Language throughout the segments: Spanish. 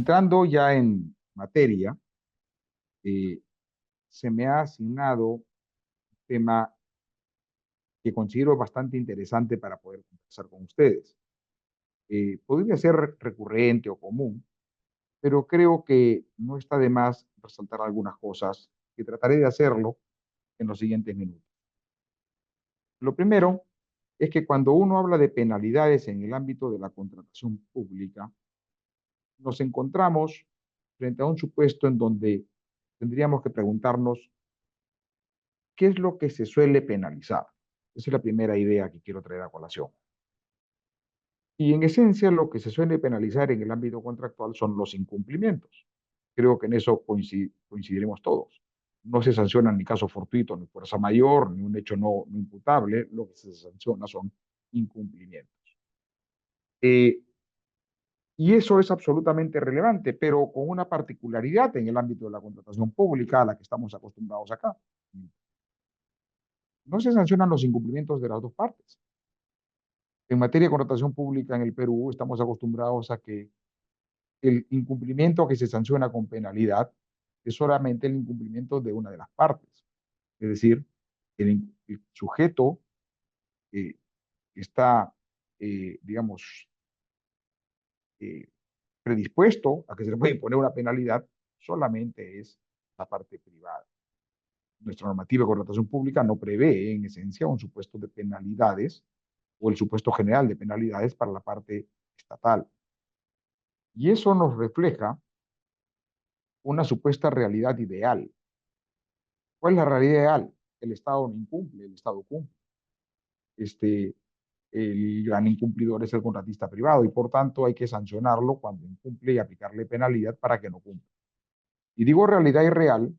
Entrando ya en materia, eh, se me ha asignado un tema que considero bastante interesante para poder conversar con ustedes. Podría ser recurrente o común, pero creo que no está de más resaltar algunas cosas y trataré de hacerlo en los siguientes minutos. Lo primero es que cuando uno habla de penalidades en el ámbito de la contratación pública, nos encontramos frente a un supuesto en donde tendríamos que preguntarnos qué es lo que se suele penalizar. Esa es la primera idea que quiero traer a colación. Y en esencia, lo que se suele penalizar en el ámbito contractual son los incumplimientos. Creo que en eso coincidiremos todos. No se sanciona ni caso fortuito, ni fuerza mayor, ni un hecho no imputable. Lo que se sanciona son incumplimientos. Eh, y eso es absolutamente relevante, pero con una particularidad en el ámbito de la contratación pública a la que estamos acostumbrados acá. No se sancionan los incumplimientos de las dos partes. En materia de contratación pública en el Perú estamos acostumbrados a que el incumplimiento que se sanciona con penalidad es solamente el incumplimiento de una de las partes. Es decir, el sujeto está, digamos, eh, predispuesto a que se le puede imponer una penalidad, solamente es la parte privada. Nuestra normativa de contratación pública no prevé en esencia un supuesto de penalidades o el supuesto general de penalidades para la parte estatal. Y eso nos refleja una supuesta realidad ideal. ¿Cuál es la realidad ideal? El Estado no incumple, el Estado cumple. Este, el gran incumplidor es el contratista privado y por tanto hay que sancionarlo cuando incumple y aplicarle penalidad para que no cumpla. Y digo realidad irreal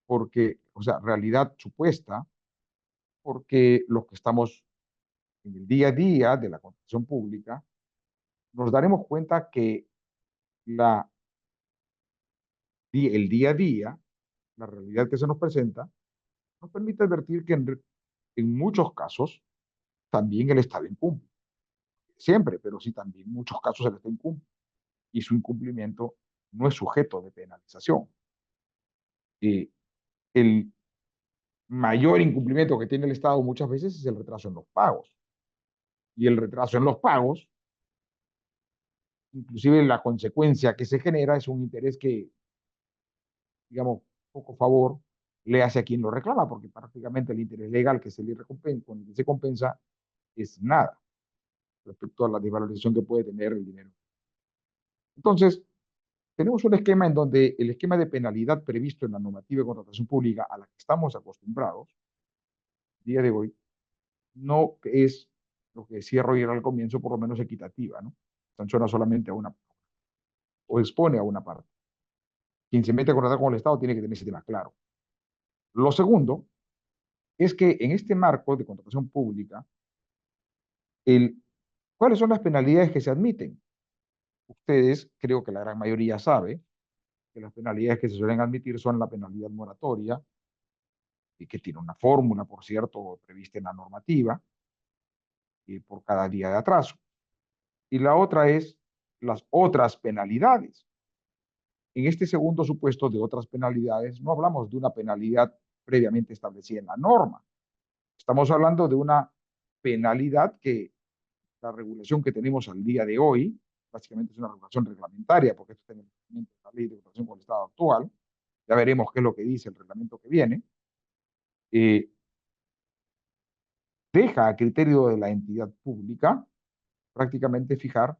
porque, o sea, realidad supuesta, porque los que estamos en el día a día de la contratación pública, nos daremos cuenta que la, el día a día, la realidad que se nos presenta, nos permite advertir que en muchos casos también el Estado incumple. Siempre, pero sí también en muchos casos el Estado incumple y su incumplimiento no es sujeto de penalización. Eh, el mayor incumplimiento que tiene el Estado muchas veces es el retraso en los pagos. Y el retraso en los pagos, inclusive la consecuencia que se genera es un interés que, digamos, poco favor le hace a quien lo reclama, porque prácticamente el interés legal que se le recompensa, con el que se compensa es nada respecto a la desvalorización que puede tener el dinero. Entonces, tenemos un esquema en donde el esquema de penalidad previsto en la normativa de contratación pública a la que estamos acostumbrados, el día de hoy, no es lo que decía Roger al comienzo, por lo menos equitativa, ¿no? Sanciona solamente a una, o expone a una parte. Quien se mete a contratar con el Estado tiene que tener ese tema claro. Lo segundo es que en este marco de contratación pública, el, ¿cuáles son las penalidades que se admiten? Ustedes, creo que la gran mayoría sabe que las penalidades que se suelen admitir son la penalidad moratoria, y que tiene una fórmula, por cierto, prevista en la normativa, por cada día de atraso. Y la otra es las otras penalidades. En este segundo supuesto de otras penalidades, no hablamos de una penalidad previamente establecida en la norma. Estamos hablando de una penalidad que la regulación que tenemos al día de hoy, básicamente es una regulación reglamentaria, porque esto está en la ley de contratación con el Estado actual. Ya veremos qué es lo que dice el reglamento que viene. Eh, Deja a criterio de la entidad pública prácticamente fijar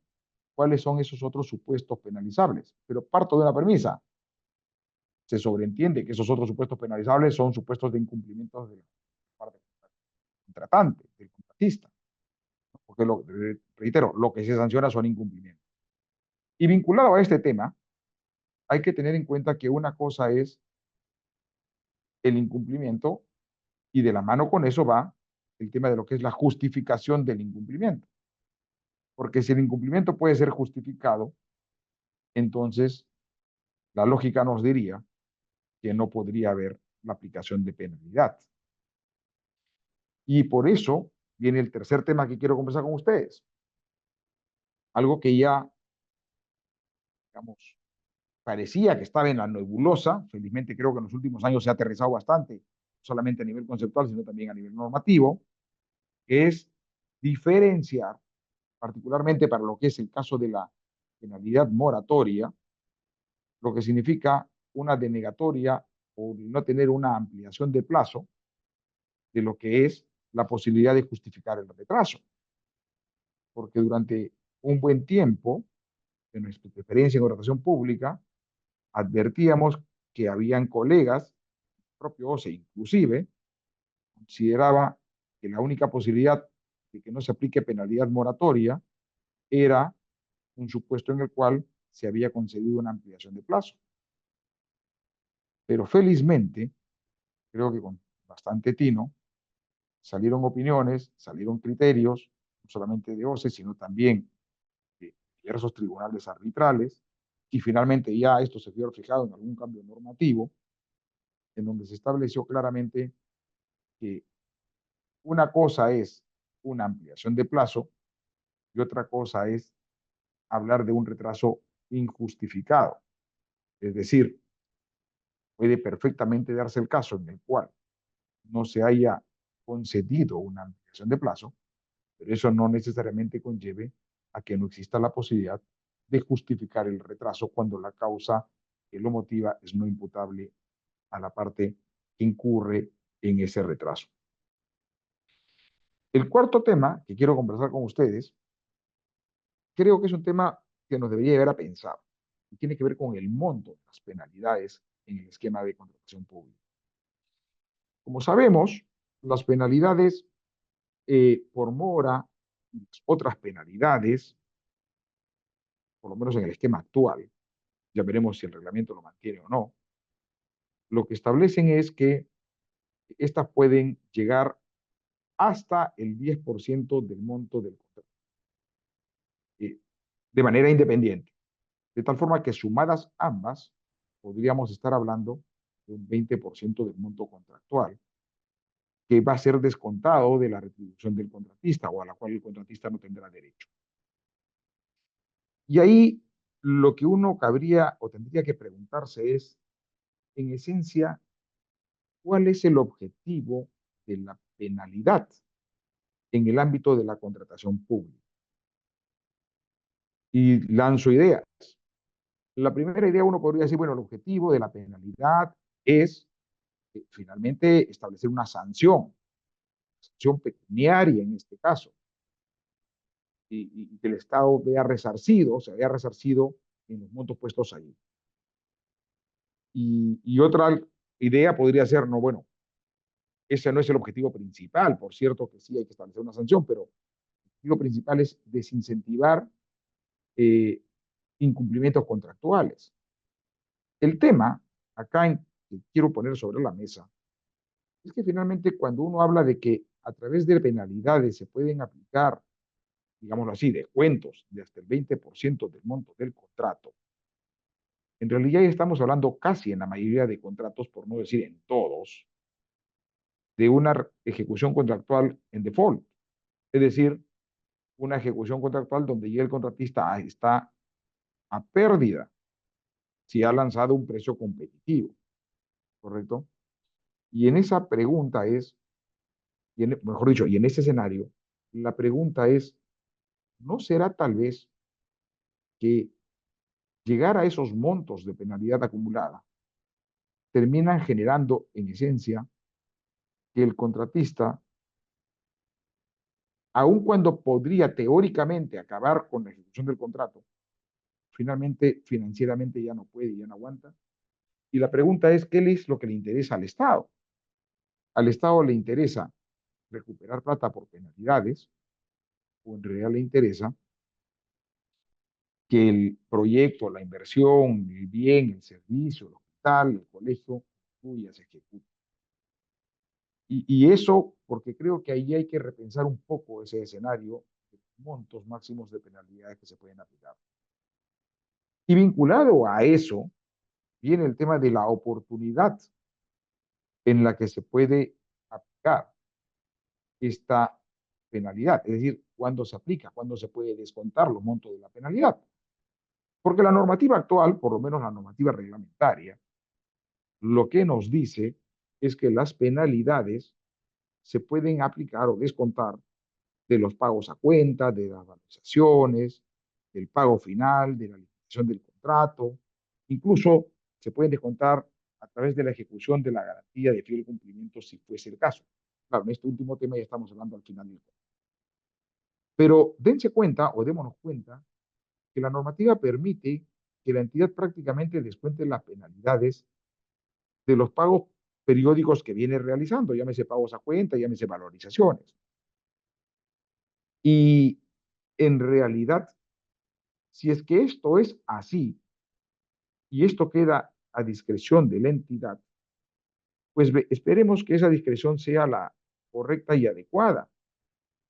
cuáles son esos otros supuestos penalizables. Pero parto de una premisa. Se sobreentiende que esos otros supuestos penalizables son supuestos de incumplimientos de la parte contratante, del contratista. Porque, reitero, lo que se sanciona son incumplimientos. Y vinculado a este tema, hay que tener en cuenta que una cosa es el incumplimiento y de la mano con eso va el tema de lo que es la justificación del incumplimiento. Porque si el incumplimiento puede ser justificado, entonces la lógica nos diría que no podría haber la aplicación de penalidad. Y por eso viene el tercer tema que quiero conversar con ustedes. Algo que ya, digamos, parecía que estaba en la nebulosa. Felizmente creo que en los últimos años se ha aterrizado bastante, no solamente a nivel conceptual, sino también a nivel normativo, es diferenciar, particularmente para lo que es el caso de la penalidad moratoria, lo que significa una denegatoria o no tener una ampliación de plazo de lo que es la posibilidad de justificar el retraso. Porque durante un buen tiempo, en nuestra experiencia en contratación pública, advertíamos que habían colegas, propio OCE inclusive, consideraba que la única posibilidad de que no se aplique penalidad moratoria era un supuesto en el cual se había concedido una ampliación de plazo. Pero felizmente, creo que con bastante tino, salieron opiniones, salieron criterios, no solamente de OCE, sino también de diversos tribunales arbitrales, y finalmente ya esto se vio reflejado en algún cambio normativo, en donde se estableció claramente que una cosa es una ampliación de plazo y otra cosa es hablar de un retraso injustificado. Es decir, puede perfectamente darse el caso en el cual no se haya concedido una ampliación de plazo, pero eso no necesariamente conlleve a que no exista la posibilidad de justificar el retraso cuando la causa que lo motiva es no imputable a la parte que incurre en ese retraso. El cuarto tema que quiero conversar con ustedes, creo que es un tema que nos debería llevar a pensar y tiene que ver con el monto de las penalidades en el esquema de contratación pública. Como sabemos, las penalidades por mora y otras penalidades, por lo menos en el esquema actual, ya veremos si el reglamento lo mantiene o no, lo que establecen es que estas pueden llegar hasta el 10% del monto del contrato, de manera independiente. De tal forma que sumadas ambas, podríamos estar hablando de un 20% del monto contractual, que va a ser descontado de la retribución del contratista o a la cual el contratista no tendrá derecho. Y ahí lo que uno cabría o tendría que preguntarse es, en esencia, ¿cuál es el objetivo de la penalidad en el ámbito de la contratación pública? Y lanzo ideas. La primera idea uno podría decir, bueno, el objetivo de la penalidad es finalmente establecer una sanción pecuniaria en este caso, y que el Estado vea resarcido, se vea resarcido en los montos puestos ahí. Y otra idea podría ser, no, bueno, ese no es el objetivo principal, por cierto que sí hay que establecer una sanción, pero el objetivo principal es desincentivar eh, incumplimientos contractuales. El tema, acá que quiero poner sobre la mesa, es que finalmente cuando uno habla de que a través de penalidades se pueden aplicar, digámoslo así, descuentos de hasta el 20% del monto del contrato, en realidad ya estamos hablando casi en la mayoría de contratos, por no decir en todos, de una ejecución contractual en default. Es decir, una ejecución contractual donde ya el contratista está a pérdida si ha lanzado un precio competitivo, ¿correcto? Y en esa pregunta es, mejor dicho, y en ese escenario, la pregunta es, ¿no será tal vez que llegar a esos montos de penalidad acumulada terminan generando, en esencia, que el contratista, aun cuando podría teóricamente acabar con la ejecución del contrato, finalmente financieramente ya no puede, ya no aguanta? Y la pregunta es, ¿qué es lo que le interesa al Estado? Al Estado le interesa recuperar plata por penalidades, o en realidad le interesa que el proyecto, la inversión, el bien, el servicio, el hospital, el colegio, fluya, se ejecute. Y eso, porque creo que ahí hay que repensar un poco ese escenario de montos máximos de penalidades que se pueden aplicar. Y vinculado a eso, viene el tema de la oportunidad en la que se puede aplicar esta penalidad, es decir, cuándo se aplica, cuándo se puede descontar los montos de la penalidad. Porque la normativa actual, por lo menos la normativa reglamentaria, lo que nos dice es que las penalidades se pueden aplicar o descontar de los pagos a cuenta, de las valorizaciones, del pago final, de la liquidación del contrato, incluso se pueden descontar a través de la ejecución de la garantía de fiel cumplimiento si fuese el caso. Claro, en este último tema ya estamos hablando al final del juego. Pero dense cuenta o démonos cuenta que la normativa permite que la entidad prácticamente descuente las penalidades de los pagos periódicos que viene realizando, llámese pagos a cuenta, llámese valorizaciones. Y en realidad, si es que esto es así y esto queda a discreción de la entidad, pues esperemos que esa discreción sea la correcta y adecuada,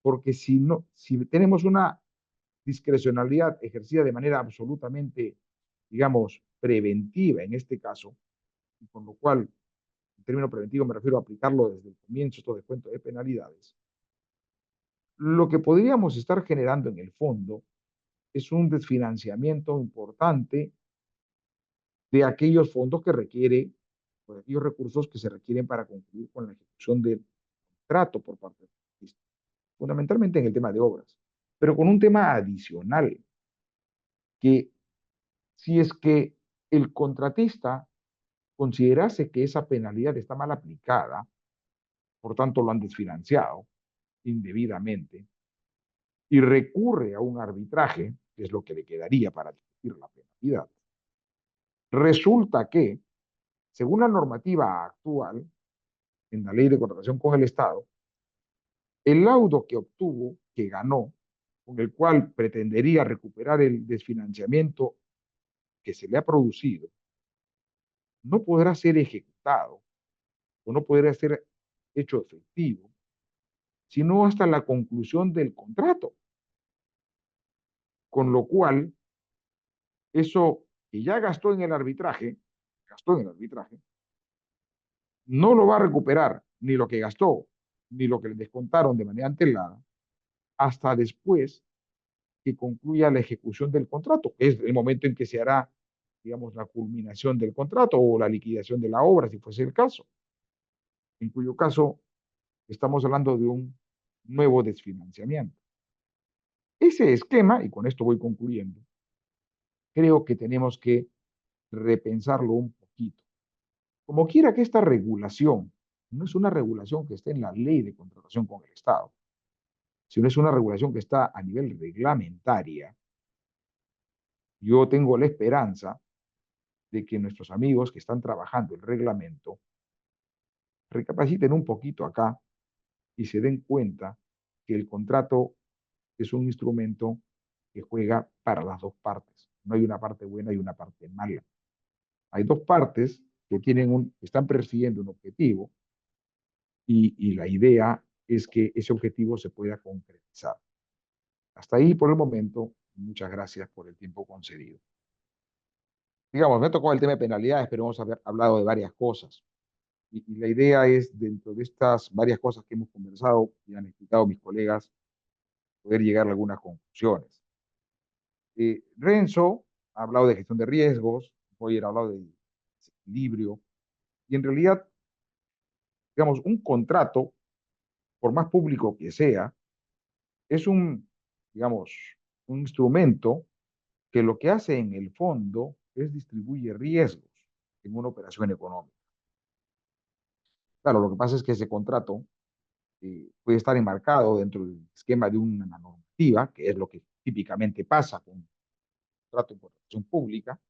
porque si no, si tenemos una discrecionalidad ejercida de manera absolutamente, digamos, preventiva en este caso, y con lo cual, en término preventivo me refiero a aplicarlo desde el comienzo, esto descuento de penalidades, lo que podríamos estar generando en el fondo es un desfinanciamiento importante de aquellos fondos que requiere, o de aquellos recursos que se requieren para concluir con la ejecución del contrato por parte del artista, fundamentalmente en el tema de obras, pero con un tema adicional, que si es que el contratista considerase que esa penalidad está mal aplicada, por tanto lo han desfinanciado indebidamente, y recurre a un arbitraje, que es lo que le quedaría para discutir la penalidad, resulta que, según la normativa actual, en la ley de contratación con el Estado, el laudo que obtuvo, que ganó, con el cual pretendería recuperar el desfinanciamiento que se le ha producido, no podrá ser ejecutado o no podrá ser hecho efectivo, sino hasta la conclusión del contrato. Con lo cual, eso que ya gastó en el arbitraje, no lo va a recuperar ni lo que gastó, ni lo que le descontaron de manera antelada, hasta después que concluya la ejecución del contrato, que es el momento en que se hará, digamos, la culminación del contrato o la liquidación de la obra, si fuese el caso, en cuyo caso estamos hablando de un nuevo desfinanciamiento. Ese esquema, y con esto voy concluyendo, creo que tenemos que repensarlo un poquito. Como quiera que esta regulación no es una regulación que esté en la ley de contratación con el Estado, sino es una regulación que está a nivel reglamentaria, yo tengo la esperanza de que nuestros amigos que están trabajando el reglamento recapaciten un poquito acá y se den cuenta que el contrato es un instrumento que juega para las dos partes. No hay una parte buena y una parte mala. Hay dos partes que están persiguiendo un objetivo y la idea es que ese objetivo se pueda concretizar. Hasta ahí por el momento. Muchas gracias por el tiempo concedido. Digamos, me tocó el tema de penalidades, pero hemos hablado de varias cosas. Y la idea es, dentro de estas varias cosas que hemos conversado y han explicado mis colegas, poder llegar a algunas conclusiones. Renzo ha hablado de gestión de riesgos, Roger ha hablado de equilibrio, y en realidad, digamos, un contrato, por más público que sea, es digamos, un instrumento que lo que hace en el fondo es distribuye riesgos en una operación económica. Claro, lo que pasa es que ese contrato puede estar enmarcado dentro del esquema de una normativa, que es lo que típicamente pasa con un contrato de contratación pública,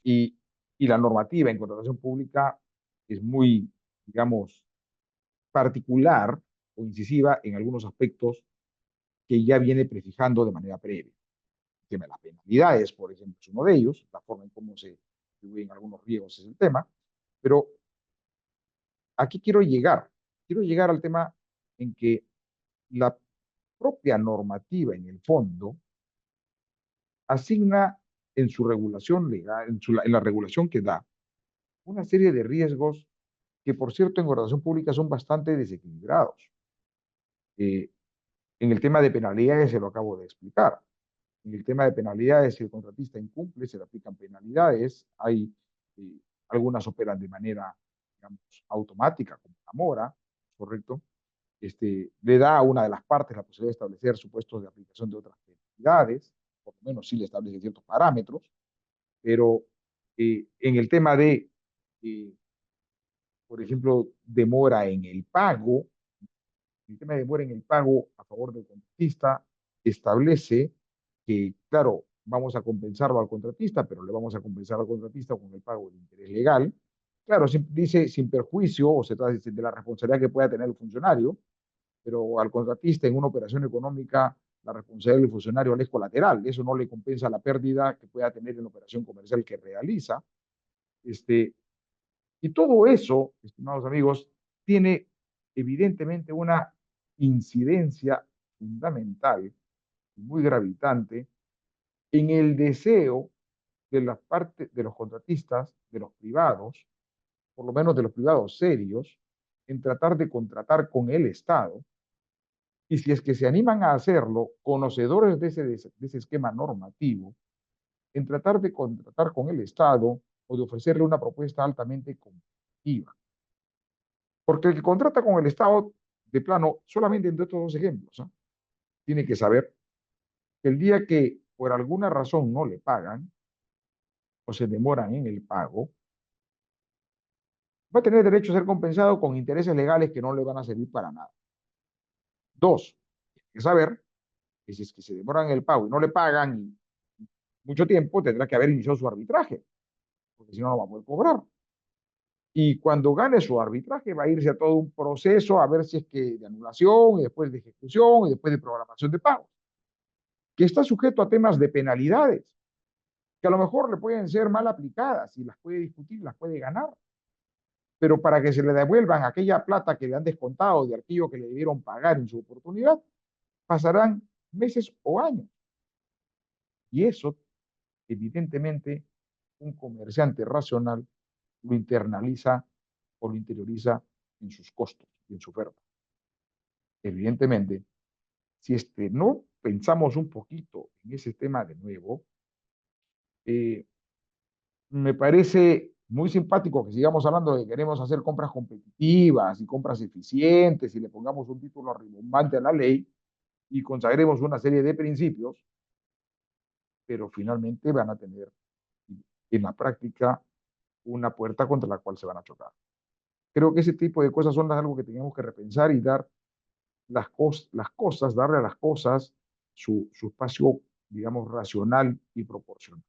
y, y la normativa en contratación pública es muy, digamos, particular o incisiva en algunos aspectos que ya viene prefijando de manera previa. El tema de las penalidades, por ejemplo, es uno de ellos, la forma en cómo se distribuyen algunos riesgos es el tema, pero aquí quiero llegar al tema en que la propia normativa en el fondo asigna en su regulación legal, en la regulación que da, una serie de riesgos que, por cierto, en contratación pública son bastante desequilibrados. En el tema de penalidades se lo acabo de explicar. En el tema de penalidades, si el contratista incumple, se le aplican penalidades. Hay algunas operan de manera, digamos, automática, como la mora, ¿correcto? Le da a una de las partes la posibilidad de establecer supuestos de aplicación de otras penalidades, por lo menos sí le establece ciertos parámetros, pero en el tema de, eh, por ejemplo, demora en el pago, el tema de demora en el pago a favor del contratista establece que, claro, vamos a compensarlo al contratista, pero le vamos a compensar al contratista con el pago del interés legal. Claro, dice sin perjuicio, o se trata de la responsabilidad que pueda tener el funcionario, pero al contratista en una operación económica la responsabilidad del funcionario es colateral, eso no le compensa la pérdida que pueda tener en la operación comercial que realiza. Y todo eso, estimados amigos, tiene evidentemente una incidencia fundamental y muy gravitante en el deseo de las partes de los contratistas, de los privados, por lo menos de los privados serios, en tratar de contratar con el Estado. Y si es que se animan a hacerlo, conocedores de ese esquema normativo, en tratar de contratar con el Estado o de ofrecerle una propuesta altamente competitiva. Porque el que contrata con el Estado, de plano, solamente entre estos dos ejemplos, ¿eh? Tiene que saber que el día que por alguna razón no le pagan o se demoran en el pago, va a tener derecho a ser compensado con intereses legales que no le van a servir para nada. Dos, tiene que saber que si es que se demoran en el pago y no le pagan mucho tiempo, tendrá que haber iniciado su arbitraje, porque si no, no va a poder cobrar. Y cuando gane su arbitraje va a irse a todo un proceso a ver si es que de anulación y después de ejecución y después de programación de pagos, que está sujeto a temas de penalidades, que a lo mejor le pueden ser mal aplicadas y las puede discutir, las puede ganar, pero para que se le devuelvan aquella plata que le han descontado de aquello que le debieron pagar en su oportunidad, pasarán meses o años. Y eso, evidentemente, un comerciante racional lo internaliza o lo interioriza en sus costos y en su oferta. Evidentemente, si no pensamos un poquito en ese tema de nuevo, me parece muy simpático que sigamos hablando de que queremos hacer compras competitivas y compras eficientes y le pongamos un título rimbombante a la ley y consagremos una serie de principios, pero finalmente van a tener en la práctica una puerta contra la cual se van a chocar. Creo que ese tipo de cosas son algo que tenemos que repensar y dar darle a las cosas su espacio, digamos, racional y proporcional.